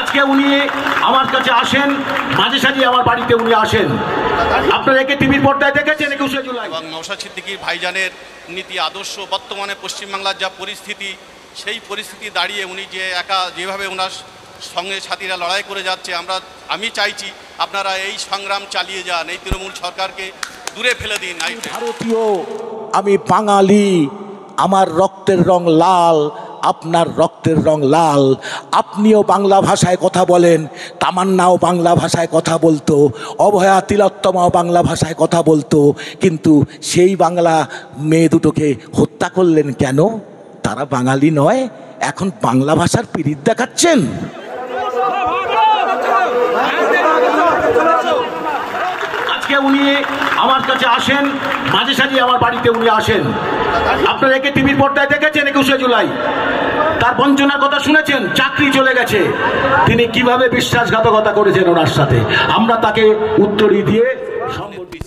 আজকে উনি আমার কাছে আসেন, মাঝে সাঝে আমার বাড়িতে উনি আসেন। আপনারা একে টিভির পর্দায় দেখেছেন 21শে জুলাই। এবং নওশাদ সিদ্দিকী ভাইজানের নীতি আদর্শ, বর্তমানে পশ্চিমবাংলার যা পরিস্থিতি, সেই পরিস্থিতি দাঁড়িয়ে উনি যে একা যেভাবে ওনার সঙ্গে সাথীরা লড়াই করে যাচ্ছে, আমি চাইছি আপনারা এই সংগ্রাম চালিয়ে যান, এই তৃণমূল সরকারকে দূরে ফেলে দিন। ভারতীয়, আমি বাঙালি, আমার রক্তের রং লাল, আপনার রক্তের রং লাল। আপনিও বাংলা ভাষায় কথা বলেন, তামান্নাও বাংলা ভাষায় কথা বলতো, অভয়া তিলোত্তমাও বাংলা ভাষায় কথা বলতো, কিন্তু সেই বাংলা মেয়ে দুটোকে হত্যা করলেন কেন? তারা বাঙালি নয়, এখন বাংলা ভাষার পীড়িত দেখাচ্ছেন। আজকে উনি আমার কাছে আসেন, মাঝে সাঝে আমার বাড়িতে উনি আসেন। আপনারা একে টিভির পর্দায় দেখেছেন 21শে জুলাই। তার বঞ্চনার কথা শুনেছেন, চাকরি চলে গেছে, তিনি কিভাবে বিশ্বাসঘাতকতা করেছেন ওনার সাথে, আমরা তাকে উত্তরই দিয়ে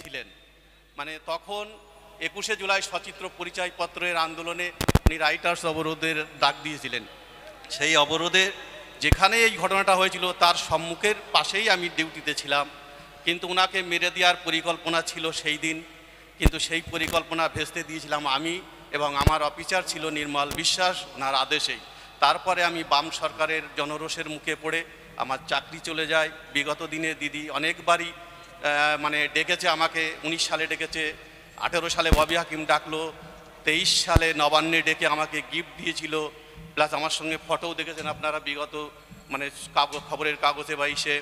ছিলেন। মানে তখন 21শে জুলাই সচিত্র পরিচয়পত্রের আন্দোলনে উনি রাইটার্স অবরোধের ডাক দিয়েছিলেন। সেই অবরোধে যেখানে এই ঘটনাটা হয়েছিল তার সম্মুখের পাশেই আমি ডিউটিতে ছিলাম, কিন্তু ওনাকে মেরে দেওয়ার পরিকল্পনা ছিল সেই দিন, কিন্তু সেই পরিকল্পনা ভেস্তে দিয়েছিলাম আমি এবং আমার অফিসার ছিল নির্মল বিশ্বাস, ওনার আদেশেই। তারপরে আমি বাম সরকারের জনরোষের মুখে পড়ে আমার চাকরি চলে যায়। বিগত দিনে দিদি অনেকবারই মানে ডেকেছে আমাকে, 19 সালে ডেকেছে, 18 সালে ববি হাকিম ডাকলো, 23 সালে নবান্নে ডেকে আমাকে গিফট দিয়েছিল, প্লাস আমার সঙ্গে ফটোও দেখেছেন আপনারা বিগত মানে খবরের কাগজে বা ইসে।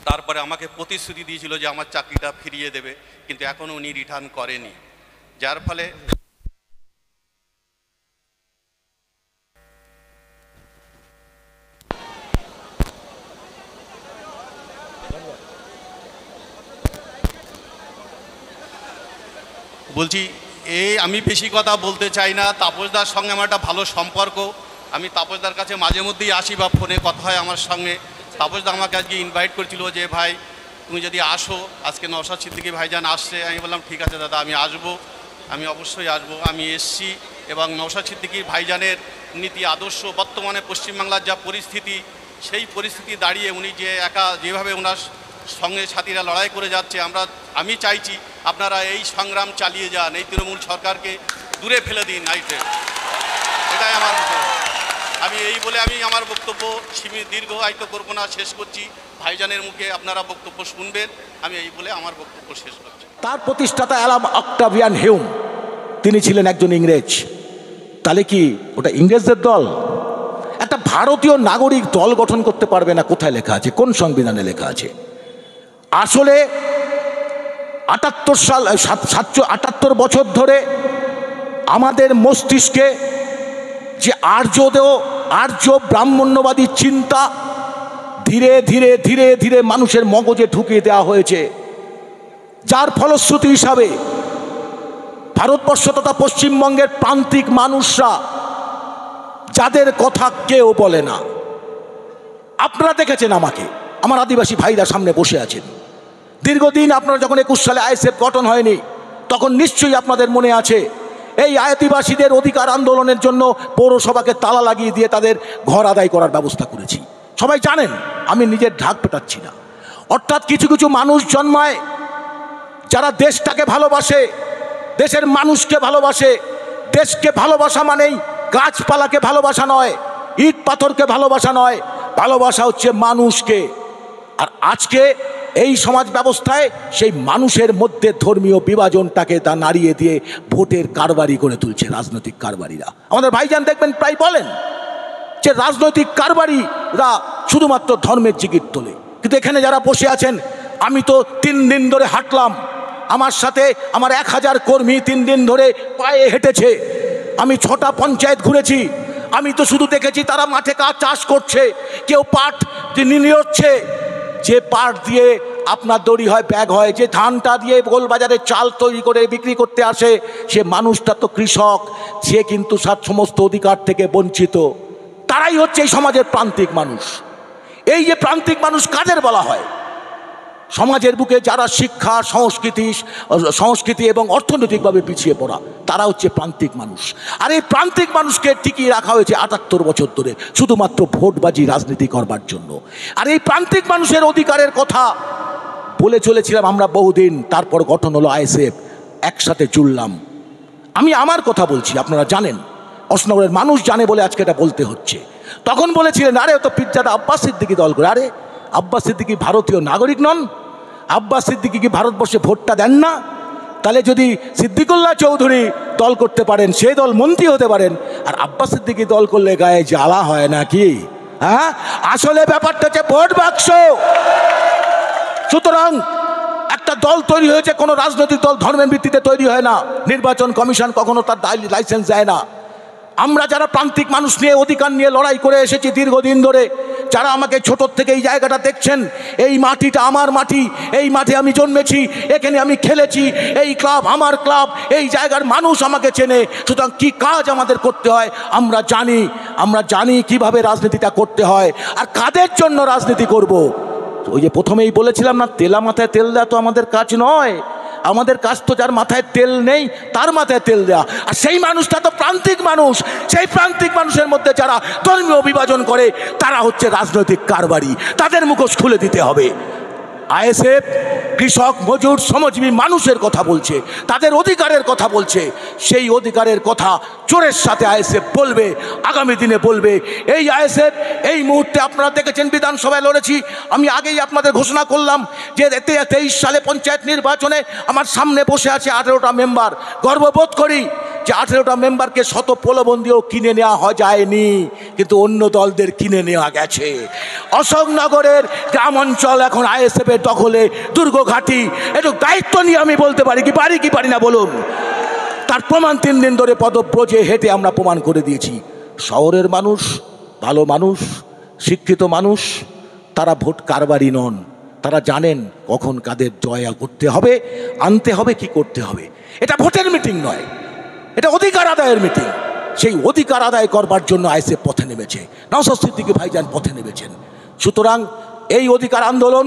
তারপরে আমাকে প্রতিশ্রুতি দিয়েছিল যে আমার চাকরিটা ফিরিয়ে দেবে, কিন্তু এখনও উনি রিটার্ন করেনি, যার ফলে বলছি আমি বেশি কথা বলতে চাই না। তাপসদার সঙ্গে আমার একটা ভালো সম্পর্ক, আমি তাপসদার কাছে মাঝে মধ্যেই আসি বা ফোনে কথা হয় আমার সঙ্গে। তাপসদা আমাকে আজকে ইনভাইট করেছিল যে ভাই তুমি যদি আসো, আজকে নওশাদ সিদ্দিকী ভাইজান আসছে। আমি বললাম ঠিক আছে দাদা, আমি আসবো, আমি অবশ্যই আসবো। আমি এসছি এবং নওশাদ সিদ্দিকী ভাইজানের নীতি আদর্শ, বর্তমানে পশ্চিমবাংলার যা পরিস্থিতি, সেই পরিস্থিতি দাঁড়িয়ে উনি যে একা যেভাবে ওনার সঙ্গে সাথীরা লড়াই করে যাচ্ছে, আমি চাইছি আপনারা এই সংগ্রাম চালিয়ে যান, এই তৃণমূল সরকারকে দূরে ফেলে দিন। এটাই আমার আমি এই বলে আমি আমার বক্তব্য দীর্ঘায়িত করব না, শেষ করছি। ভাইজানের মুখে আপনারা বক্তব্য শুনবেন, আমি এই বলে আমার বক্তব্য শেষ করছি। তার প্রতিষ্ঠাতা অ্যালান অক্টাভিয়ান হিউম, তিনি ছিলেন একজন ইংরেজ। তাহলে কি ওটা ইংরেজদের দল? একটা ভারতীয় নাগরিক দল গঠন করতে পারবে না? কোথায় লেখা আছে, কোন সংবিধানে লেখা আছে? আসলে 78 বছর ধরে আমাদের মস্তিষ্কে যে আর্য ব্রাহ্মণ্যবাদী চিন্তা ধীরে ধীরে ধীরে ধীরে মানুষের মগজে ঢুকিয়ে দেওয়া হয়েছে, যার ফলশ্রুতি হিসাবে ভারতবর্ষ তথা পশ্চিমবঙ্গের প্রান্তিক মানুষরা, যাদের কথা কেউ বলে না, আপনারা দেখেছেন আমাকে, আমার আদিবাসী ভাইরা সামনে বসে আছেন। দীর্ঘদিন আপনারা যখন 21 সালে আইএসএফ গঠন হয়নি, তখন নিশ্চয়ই আপনাদের মনে আছে এই আদিবাসীদের অধিকার আন্দোলনের জন্য পৌরসভাকে তালা লাগিয়ে দিয়ে তাদের ঘর আদায় করার ব্যবস্থা করেছি। সবাই জানেন, আমি নিজের ঢাক পেটাচ্ছি না। অর্থাৎ কিছু কিছু মানুষ জন্মায় যারা দেশটাকে ভালোবাসে, দেশের মানুষকে ভালোবাসে। দেশকে ভালোবাসা মানেই গাছপালাকে ভালোবাসা নয়, ইট পাথরকে ভালোবাসা নয়, ভালোবাসা হচ্ছে মানুষকে। আর আজকে এই সমাজ ব্যবস্থায় সেই মানুষের মধ্যে ধর্মীয় বিভাজনটাকে তা নাড়িয়ে দিয়ে ভোটের কারবারি করে তুলছে রাজনৈতিক কারবারিরা। আমাদের ভাইজান দেখবেন প্রায় বলেন যে রাজনৈতিক কারবারিরা শুধুমাত্র ধর্মের জিগির তোলে। কিন্তু এখানে যারা বসে আছেন, আমি তো 3 দিন ধরে হাঁটলাম, আমার সাথে আমার 1000 কর্মী 3 দিন ধরে পায়ে হেঁটেছে। আমি 6টা পঞ্চায়েত ঘুরেছি, আমি তো শুধু দেখেছি তারা মাঠে চাষ করছে, কেউ পাট নিয়ে হচ্ছে। যে পাট দিয়ে আপনার দড়ি হয়, ব্যাগ হয়, যে ধানটা দিয়ে গোলবাজারে চাল তৈরি করে বিক্রি করতে আসে, সে মানুষটা তো কৃষক, সে কিন্তু সমস্ত অধিকার থেকে বঞ্চিত। তারাই হচ্ছে এই সমাজের প্রান্তিক মানুষ। এই যে প্রান্তিক মানুষ কাদের বলা হয়? সমাজের বুকে যারা শিক্ষা সংস্কৃতি এবং অর্থনৈতিকভাবে পিছিয়ে পড়া, তারা হচ্ছে প্রান্তিক মানুষ। আর এই প্রান্তিক মানুষকে টিকিয়ে রাখা হয়েছে ৭৮ বছর ধরে শুধুমাত্র ভোটবাজি রাজনীতি করবার জন্য। আর এই প্রান্তিক মানুষের অধিকারের কথা বলে চলেছিলাম আমরা বহুদিন, তারপর গঠন হলো আইএসএফ, একসাথে জুড়লাম। আমি আমার কথা বলছি, আপনারা জানেন, অশোকনগরের মানুষ জানে বলে আজকে এটা বলতে হচ্ছে। তখন বলেছিলেন আরে তো পিজ্জাদা আব্বাস সিদ্দিকী দল করে। আরে আব্বাস সিদ্দিকী ভারতীয় নাগরিক নন? আব্বাস সিদ্দিকী কি ভারতবর্ষে ভোটটা দেন না? তাহলে যদি সিদ্দিকুল্লাহ চৌধুরী দল করতে পারেন, সেই দল মন্ত্রী হতে পারেন, আর আব্বাস সিদ্দিকী দল করলে গায়ে জ্বালা হয় নাকি? হ্যাঁ, আসলে ব্যাপারটা হচ্ছে ভোট বাক্স। সুতরাং একটা দল তৈরি হয়েছে, কোনো রাজনৈতিক দল ধর্মের ভিত্তিতে তৈরি হয় না। নির্বাচন কমিশন কখনো তার লাইসেন্স দেয় না। আমরা যারা প্রান্তিক মানুষ নিয়ে অধিকার নিয়ে লড়াই করে এসেছি দীর্ঘদিন ধরে, যারা আমাকে ছোটোর থেকে এই জায়গাটা দেখছেন, এই মাটিটা আমার মাটি, এই মাঠে আমি জন্মেছি, এখানে আমি খেলেছি, এই ক্লাব আমার ক্লাব, এই জায়গার মানুষ আমাকে চেনে। সুতরাং কী কাজ আমাদের করতে হয় আমরা জানি কিভাবে রাজনীতিটা করতে হয় আর কাদের জন্য রাজনীতি করব। ওই যে প্রথমেই বলেছিলাম না, তেলা মাথায় তেল দেওয়া তো আমাদের কাজ নয়। আমাদের কাজ তো যার মাথায় তেল নেই তার মাথায় তেল দেওয়া। আর সেই মানুষটা তো প্রান্তিক মানুষ। সেই প্রান্তিক মানুষের মধ্যে যারা ধর্মীয় বিভাজন করে, তারা হচ্ছে রাজনৈতিক কারবারি। তাদের মুখোশ খুলে দিতে হবে। আইএসএফ কৃষক, মজুর, শ্রমজীবী মানুষের কথা বলছে, তাদের অধিকারের কথা বলছে। সেই অধিকারের কথা জোরের সাথে আইএসএফ বলবে, আগামী দিনে বলবে। এই আইএসএফ এই মুহূর্তে আপনারা দেখেছেন বিধানসভায় লড়েছি। আমি আগেই আপনাদের ঘোষণা করলাম যে 23 সালে পঞ্চায়েত নির্বাচনে আমার সামনে বসে আছে 18টা মেম্বার। গর্ববোধ করি যে 18টা মেম্বারকে শত প্রলোভন কিনে নেওয়া যায়নি, কিন্তু অন্য দলদের কিনে নেওয়া গেছে। অশোকনগরের গ্রাম অঞ্চল এখন আইএসএফের দখলে, দুর্গঘাটি। একটু দায়িত্ব নিয়ে আমি বলতে পারি কি পারি না বলুন? তার প্রমাণ 3 দিন ধরে পদব্রজে হেঁটে আমরা প্রমাণ করে দিয়েছি। শহরের মানুষ, ভালো মানুষ, শিক্ষিত মানুষ, তারা ভোট কারবারি নন। তারা জানেন কখন কাদের জয় করতে হবে, আনতে হবে, কি করতে হবে। এটা ভোটের মিটিং নয়, এটা অধিকার আদায়ের মিটিং। সেই অধিকার আদায় করবার জন্য আইএসএফ পথে নেমেছে, নওশাদ সিদ্দিকী ভাইজান পথে নেমেছেন। সুতরাং এই অধিকার আন্দোলন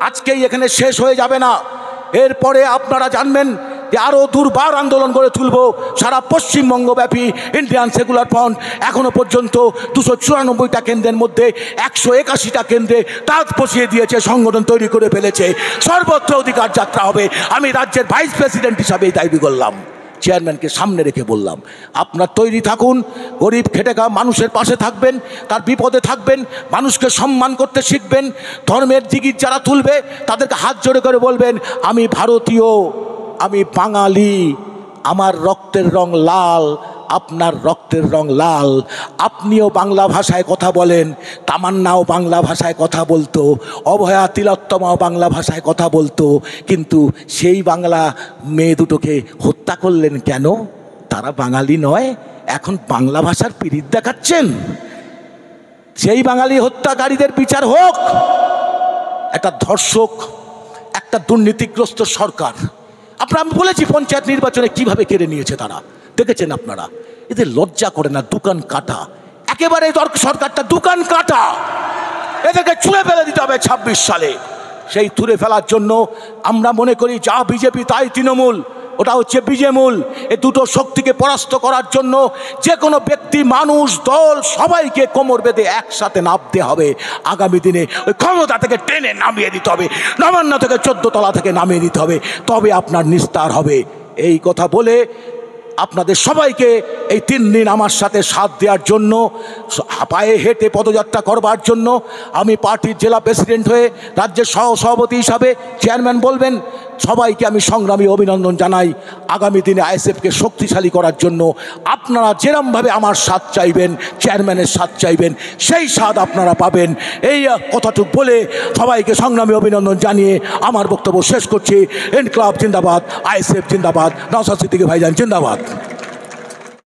আজকেই এখানে শেষ হয়ে যাবে না। এরপরে আপনারা জানবেন যে আরও দুর্বার আন্দোলন করে তুলব। সারা পশ্চিমবঙ্গব্যাপী ইন্ডিয়ান সেকুলার ফ্রন্ট এখনও পর্যন্ত 294টা কেন্দ্রের মধ্যে 181টা কেন্দ্রে তাঁত বসিয়ে দিয়েছে, সংগঠন তৈরি করে ফেলেছে। সর্বত্র অধিকার যাত্রা হবে। আমি রাজ্যের ভাইস প্রেসিডেন্ট হিসাবে এই দাবি করলাম, চেয়ারম্যানকে সামনে রেখে বললাম, আপনার তৈরি থাকুন। গরিব খেটে খাওয়া মানুষের পাশে থাকবেন, তার বিপদে থাকবেন, মানুষকে সম্মান করতে শিখবেন। ধর্মের জিগির যারা তুলবে তাদেরকে হাত জোড়ে করে বলবেন, আমি ভারতীয়, আমি বাঙালি, আমার রক্তের রং লাল, আপনার রক্তের রং লাল। আপনিও বাংলা ভাষায় কথা বলেন, তামান্নাও বাংলা ভাষায় কথা বলতো, অভয়া তিলোত্তমাও বাংলা ভাষায় কথা বলতো, কিন্তু সেই বাংলা মেয়ে দুটোকে হত্যা করলেন কেন? তারা বাঙালি নয়, এখন বাংলা ভাষার পীড়িত দেখাচ্ছেন। সেই বাঙালি হত্যাকারীদের বিচার হোক। একটা ধর্ষক, একটা দুর্নীতিগ্রস্ত সরকার। আমি বলেছি পঞ্চায়েত নির্বাচনে কিভাবে কেড়ে নিয়েছে তারা, দেখেছেন আপনারা। এদের লজ্জা করে না? দোকান কাটা, একেবারে সরকারটা দোকান কাটা। এদেরকে ছুঁড়ে ফেলে দিতে হবে 26 সালে। সেই ছুঁড়ে ফেলার জন্য আমরা মনে করি যা বিজেপি তাই তৃণমূল, ওটা হচ্ছে বিজেমূল। এই দুটো শক্তিকে পরাস্ত করার জন্য যে কোনো ব্যক্তি, মানুষ, দল সবাইকে কোমর বেঁধে একসাথে নামতে হবে। আগামী দিনে ওই ক্ষমতা থেকে টেনে নামিয়ে দিতে হবে, নবান্ন থেকে 14 তলা থেকে নামিয়ে দিতে হবে, তবে আপনার নিস্তার হবে। এই কথা বলে আপনাদের সবাইকে এই 3 দিন আমার সাথে সাথ দেওয়ার জন্য, পায়ে হেঁটে পদযাত্রা করবার জন্য, আমি পার্টির জেলা প্রেসিডেন্ট হয়ে রাজ্যের সভাপতি হিসাবে, চেয়ারম্যান বলবেন, সবাইকে আমি সংগ্রামী অভিনন্দন জানাই। আগামী দিনে আইএসএফকে শক্তিশালী করার জন্য আপনারা যেরমভাবে আমার সাথ চাইবেন, চেয়ারম্যানের সাথ চাইবেন, সেই সাথ আপনারা পাবেন। এই কথাটুকু বলে সবাইকে সংগ্রামী অভিনন্দন জানিয়ে আমার বক্তব্য শেষ করছি। ইনকলাব জিন্দাবাদ, আইএসএফ জিন্দাবাদ, নওশাদ সিদ্দিকী ভাইজান জিন্দাবাদ।